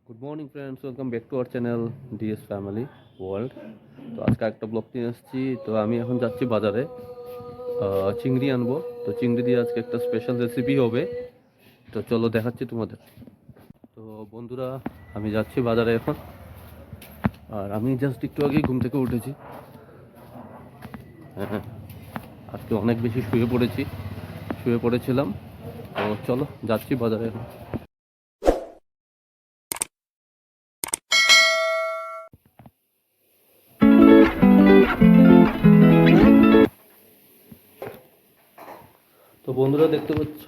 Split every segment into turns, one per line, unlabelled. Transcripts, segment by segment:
Good morning friends, welcome back to our channel DS family world. তো আজকে একটা blog নিয়ে এসেছি। তো আমি এখন যাচ্ছি বাজারে, চিংড়ি আনবো। তো চিংড়ি দিয়ে আজকে একটা স্পেশাল রেসিপি হবে। তো চলো দেখাচ্ছি তোমাদের। তো বন্ধুরা, আমি যাচ্ছি বাজারে এখন। আর আমি জাস্ট একটু আগেই ঘুম থেকে উঠেছি। হ্যাঁ, আজকে অনেক বেশি শুয়ে পড়েছিলাম। তো চলো যাচ্ছি বাজারে এখন। তো বন্ধুরা, দেখতে পাচ্ছ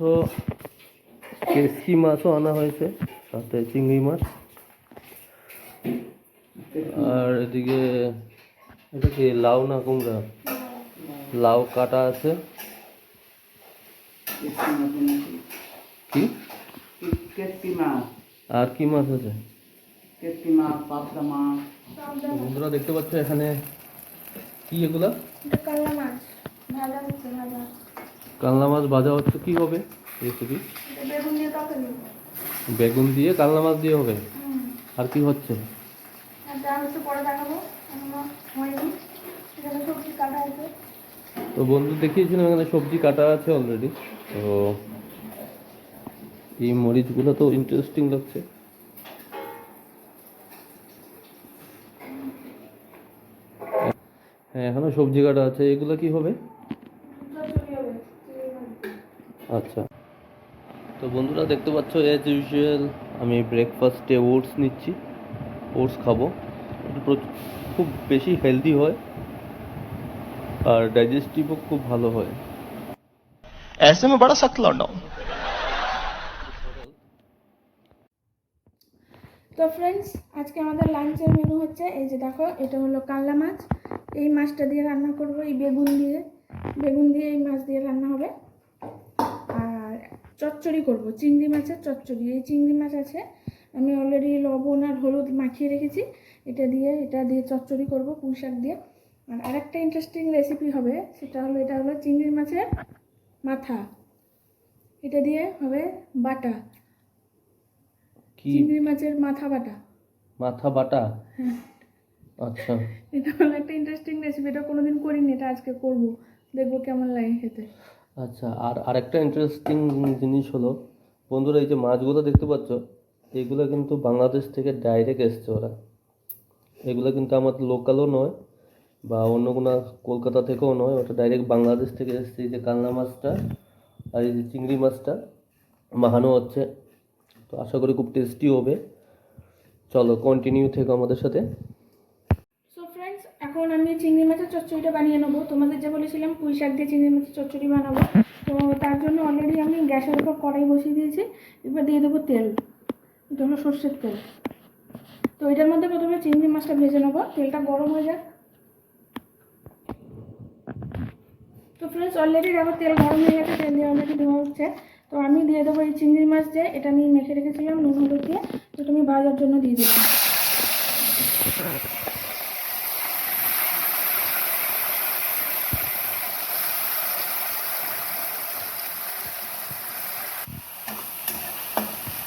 কেসি মাছও আনা হয়েছে, সাথে চিংড়ি মাছ। আর এদিকে এটা কি লাউ না কুমড়া? লাউ কাটা আছে। কি আর কি মাছ আছে? বন্ধুরা দেখতে পাচ্ছ এখানে কি এগুলা?
কাল্লা মাছ ভাজা হচ্ছে।
কালনা মাছ ভাজা হচ্ছে। কি হবে রেসিপি?
বেগুন দিয়ে তরকারি।
বেগুন দিয়ে কালনা মাছ দিয়ে হবে। আর কি হচ্ছে?
আর যা হচ্ছে পরে দেখাবো, এখনো হয়নি। এখানে সবজি কাটা আছে।
তো বন্ধু দেখিয়েছিলাম এখানে সবজি কাটা আছে অলরেডি। তো এই মরিচগুলো তো ইন্টারেস্টিং লাগছে। হ্যাঁ, এখনো সবজি কাটা আছে। এগুলো কি হবে?
চচ্চড়ি হবে।
আচ্ছা। তো বন্ধুরা দেখতে পাচ্ছ, অ্যাজ ইউজুয়াল আমি ব্রেকফাস্টে ওটস নিচ্ছি। ওটস খাবো। এটা খুব বেশি হেলদি হয় আর ডাইজেস্টিভও খুব ভালো হয়।
ऐसे में बड़ा सख्त लौंडा हूं।
তো ফ্রেন্ডস, আজকে আমাদের লাঞ্চের মেনু হচ্ছে এই যে দেখো, এটা হলো কাল্লা মাছ। এই মাছটা দিয়ে রান্না করব, এই বেগুন দিয়ে এই মাছ দিয়ে রান্না হবে। আর চচ্চড়ি করব, চিংড়ি মাছের চচ্চড়ি। এই চিংড়ি মাছ আছে, আমি অলরেডি লবণ আর হলুদ মাখিয়ে রেখেছি। এটা দিয়ে চচ্চড়ি করব পুঁই শাক দিয়ে। আর আরেকটা ইন্টারেস্টিং রেসিপি হবে, এটা হলো চিংড়ি মাছের মাথা। এটা দিয়ে হবে বাটা,
কি?
চিংড়ি মাছের মাথা বাটা।
মাথা বাটা? আচ্ছা।
এটা হলো একটা ইন্টারেস্টিং রেসিপি, এটা কোনোদিন করিনি, এটা আজকে করব, দেখবো কেমন লাগে খেতে।
আচ্ছা, আর আরেকটা ইন্টারেস্টিং জিনিস হলো বন্ধুরা, এই যে মাছগুলো দেখতে পাচ্ছ, এগুলো কিন্তু বাংলাদেশ থেকে ডাইরেক্ট এসছে ওরা। এগুলো কিন্তু আমাদের লোকালও নয় বা অন্য কোনো কলকাতা থেকেও নয়, ওটা ডাইরেক্ট বাংলাদেশ থেকে এসছে। এই যে কালনা মাছটা আর এই যে চিংড়ি মাছটা মাখানো হচ্ছে। তো আশা করি খুব টেস্টি হবে। চলো কন্টিনিউ থেকো আমাদের সাথে।
সো ফ্রেন্ডস, এখন আমি চিংড়ি মাছের চচ্চড়িটা বানিয়ে নেবো। তোমাদের যে বলেছিলাম পুঁই শাক দিয়ে চিংড়ি মাছের চচ্চড়ি বানাবো, তো তার জন্য অলরেডি আমি গ্যাসের উপর কড়াই বসিয়ে দিয়েছি। এবার দিয়ে দেবো তেল। এটা হলো সর্ষের তেল। তো এটার মধ্যে প্রথমে চিংড়ি মাছটা ভেজে নেবো, তেলটা গরম হয়ে যাক। তো ফ্রেন্ডস, অলরেডি দেখো তেল গরম হয়ে গেছে, তেল দিয়ে অলরেডি ধোয়া হচ্ছে। তো আমি দিয়ে দেবো এই চিংড়ি মাছ, যে এটা আমি মেখে রেখেছিলাম নুন হলুদ দিয়ে, তো তুমি ভাজার জন্য দিয়ে দেবো।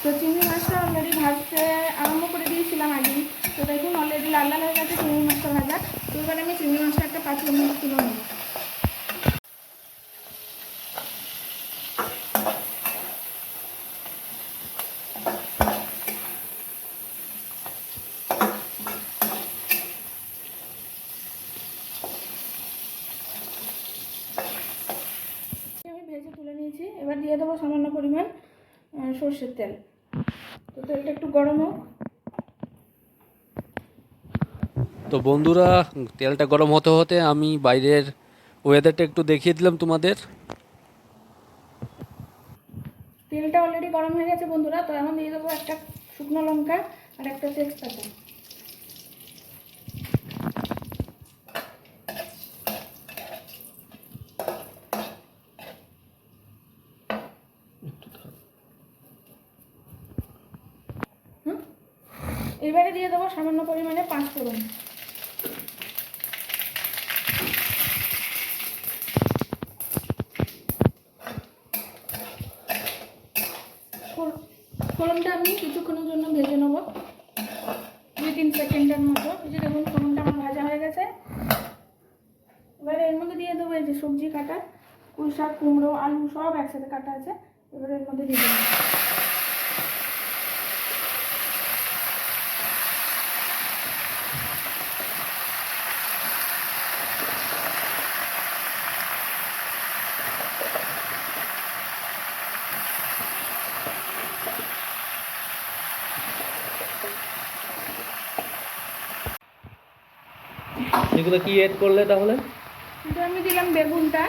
তো চিংড়ি মাছটা অলরেডি ভাজতে আরম্ভ করে দিয়েছিলাম আগেই। তো দেখুন অলরেডি লাল লাল হয়ে গেছে চিংড়ি মাছটা ভাজা। তো এবার আমি চিংড়ি মাছটা একটা পাত্রের মধ্যে তুলে নেব। আমি ভেজে তুলে নিয়েছি। এবার দিয়ে দেবো সামান্য পরিমাণ সর্ষের তেল। তো তেলটা একটু গরম হোক।
তো বন্ধুরা, তেলটা গরম হতে হতে আমি বাইরের ওয়েদারটা একটু দেখিয়ে দিলাম তোমাদের।
তেলটা অলরেডি গরম হয়ে গেছে বন্ধুরা। তো এখন দিয়ে দেবো একটা শুকনো লঙ্কা আর একটা তেজপাতা। এবারে দিয়ে দেবো সামান্য পরিমাণে পাঁচফোড়ন। ফোড়নটা আমি কিছুক্ষণের জন্য ভেজে নেবো। যে সবজি কাটা, পুঁই শাক, কুমড়ো, আলু সব একসাথে কাটা আছে, এবারে এর মধ্যে দিয়ে দেবো।
এগুলো কি এড করলে তাহলে?
এটা আমি দিলাম বেগুনটা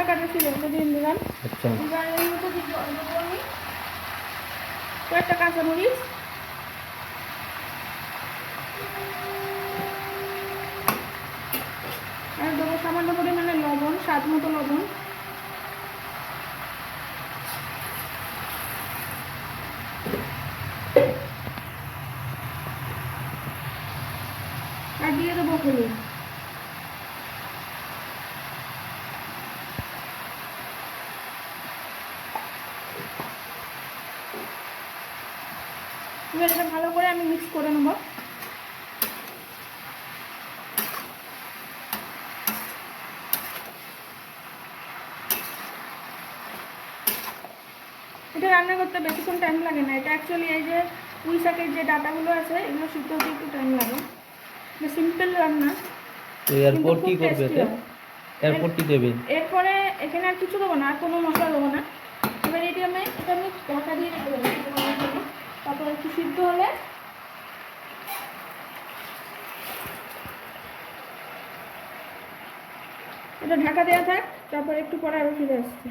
কাটা ছিল, ওটা দিয়ে দিলাম।
আচ্ছা,
এবার এর মধ্যে দেবো আমি কয়েকটা কাঁচামরিচ, আর দেবো সামান্য পরিমাণে লবণ, স্বাদ মতো লবণ। আর দিয়ে দেবো হলুদ। এবার এটা ভালো করে আমি মিক্স করে নেবো। এটা রান্না করতে বেশিক্ষণ টাইম লাগে না। এটা অ্যাকচুয়ালি এই যে পুঁই শাকের যে ডাটাগুলো আছে এগুলো সিদ্ধ হতে একটু টাইম লাগে। এটা সিম্পল রান্না,
তো এরপর কি
খুব
করবে?
টেস্টি হয়।
এরপর কি দেবে?
এরপরে এখানে আর কিছু দেবো না, আর কোনো মশলা দেবো না। এবার এটা আমি ঢাকা দিয়ে রেখে দেবো কিছুক্ষণের জন্য। তারপর একটু সিদ্ধ হলে এটা ঢাকা দেওয়া থাক, তারপর একটু পরে আরও ফিরে আসছে।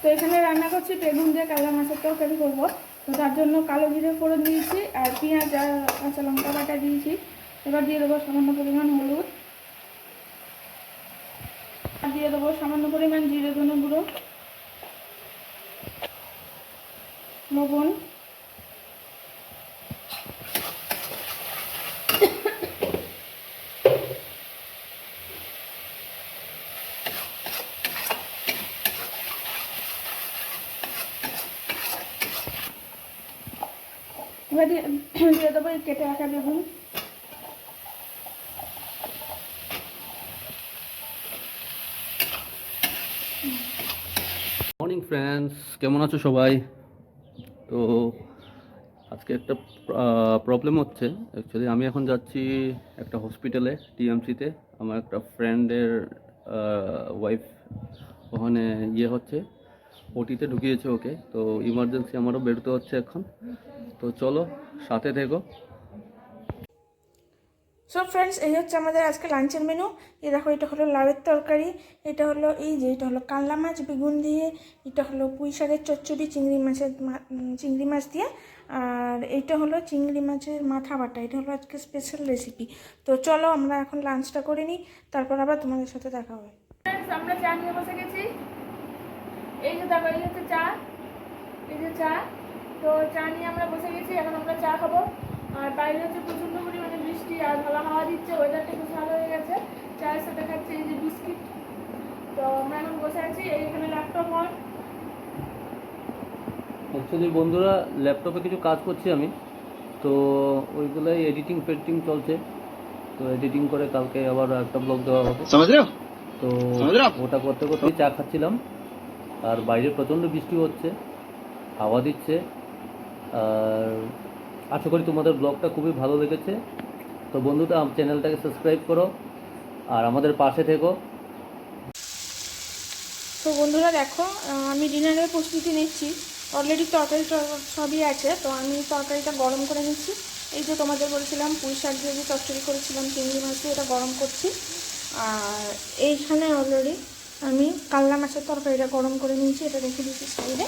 তো এখানে রান্না করছি বেগুন দিয়ে কালা মাছের তরকারি করবো। তো তার জন্য কালো জিরে ফোড়ন দিয়েছি, আর পেঁয়াজ আর কাঁচা লঙ্কা বাটা দিয়েছি। এবার দিয়ে দেবো সামান্য পরিমাণ হলুদ, আর দিয়ে দেবো সামান্য পরিমাণ জিরে ধনে গুঁড়ো, লবণ, এবার দিয়ে দেবো এই কেটে রাখা বেগুন।
মর্নিং ফ্রেন্ডস, কেমন আছো সবাই? তো আজকে একটা প্রবলেম হচ্ছে। অ্যাকচুয়ালি আমি এখন যাচ্ছি একটা হসপিটালে, টিএমসিতে। আমার একটা ফ্রেন্ডের ওয়াইফ ওখানে হচ্ছে, ওটিতে ঢুকিয়েছে ওকে। তো ইমার্জেন্সি আমারও বেরোতে হচ্ছে এখন। তো চলো সাথে থেকো।
সো ফ্রেন্ডস, এই হচ্ছে আমাদের আজকে লাঞ্চের মেনু। এই দেখো, এটা হলো লাউয়ের তরকারি, এটা হলো এটা হলো কাল্লা মাছ বেগুন দিয়ে, এটা হলো পুঁই শাকের চচ্চড়ি চিংড়ি মাছ দিয়ে, আর এইটা হলো চিংড়ি মাছের মাথা বাটা। এটা হলো আজকে স্পেশাল রেসিপি। তো চলো আমরা এখন লাঞ্চটা করে নিই, তারপর আবার তোমাদের সাথে দেখা হবে। ফ্রেন্ডস, আমরা চা নিয়ে বসে গেছি। এই যে দেখো, এই হচ্ছে চা, এই যে চা। তো চা নিয়ে আমরা বসে গেছি, এখন আমরা চা খাবো। আর বাইরে হচ্ছে প্রচণ্ড পরিমাণে বৃষ্টি, আর ভালো হাওয়া দিচ্ছে, ওয়েদারটা খুব ভালো হয়ে গেছে। চায়ের সাথে খাচ্ছি এই যে বিস্কিট। তো আমরা এখন বসে আছি, এইখানে ল্যাপটপ অন।
অ্যাকচুয়ালি বন্ধুরা, ল্যাপটপে কিছু কাজ করছি আমি, তো ওইগুলোই এডিটিং ফেডিটিং চলছে। তো এডিটিং করে কালকে আবার একটা ব্লগ দেওয়া হবে।
समझ रहे हो
তো
समझ रहे हो आप?
ওটা করতে করতেই চা খাচ্ছিলাম। আর বাইরে প্রচণ্ড বৃষ্টি হচ্ছে, হাওয়া দিচ্ছে। আর আশা করি তোমাদের ব্লগটা খুবই ভালো লেগেছে। তো বন্ধুরা, চ্যানেলটাকে সাবস্ক্রাইব করো আর আমাদের পাশে থেকো।
তো বন্ধুরা দেখো, আমি ডিনারের প্রস্তুতি নিচ্ছি। অলরেডি তরকারিটা সবই আছে, তো আমি তরকারিটা গরম করে নিচ্ছি। এই যে তোমাদের বলছিলাম পুঁই শাক দিয়ে যে চচ্চড়ি করেছিলাম চিংড়ি মাছ দিয়ে, এটা গরম করছি। আর এইখানে অলরেডি আমি কাল্লা মাছের তরকারিটা গরম করে নিয়েছি, এটা রেখে দিয়েছি সাইডে।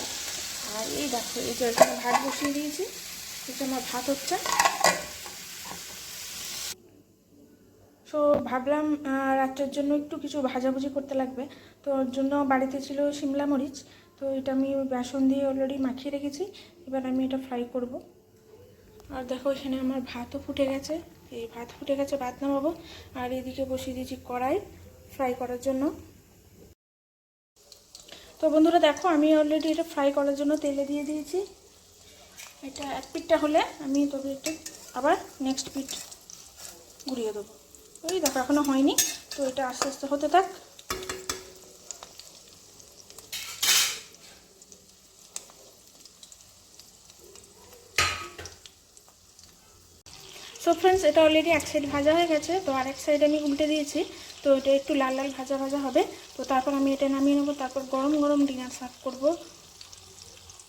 আর এই দেখো, এই যে এখানে ভাত বসিয়ে দিয়েছি, এটা আমার ভাত হচ্ছে। সো ভাবলাম রাত্রের জন্য একটু কিছু ভাজাভুজি করতে লাগবে, তো ওর জন্য বাড়িতে ছিল শিমলা মরিচ, তো এটা আমি বেসন দিয়ে অলরেডি মাখিয়ে রেখেছি। এবার আমি এটা ফ্রাই করব। আর দেখো এখানে আমার ভাতও ফুটে গেছে, এই ভাত ফুটে গেছে, ভাত নামাবো। আর এদিকে বসিয়ে দিয়েছি কড়াই ফ্রাই করার জন্য। তো বন্ধুরা দেখো আমি অলরেডি এটা ফ্রাই করার জন্য তেলে দিয়ে দিয়েছি। এটা এক পিঠটা হলে আমি তবে একটু আবার নেক্সট পিঠ ঘুরিয়ে দেবো। ওই দেখো এখনও হয়নি, তো এটা আস্তে আস্তে হতে থাক। সো ফ্রেন্ডস, এটা অলরেডি এক সাইড ভাজা হয়ে গেছে, তো আরেক সাইড আমি উল্টে দিয়েছি। তো এটা একটু লাল লাল ভাজা ভাজা হবে, তো তারপর আমি এটা নামিয়ে নেবো, তারপর গরম গরম ডিনার সার্ভ করব।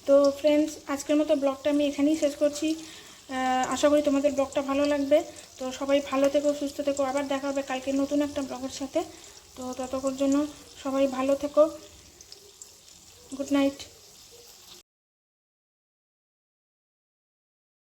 তো ফ্রেন্ডস, আজকের মতো ব্লগটা আমি এখানেই শেষ করছি। আশা করি তোমাদের ব্লগটা ভালো লাগবে। তো সবাই ভালো থেকো, সুস্থ থেকো, আবার দেখা হবে কালকে নতুন একটা ব্লগের সাথে। তো ততক্ষণ জন্য সবাই ভালো থেকো, গুড নাইট।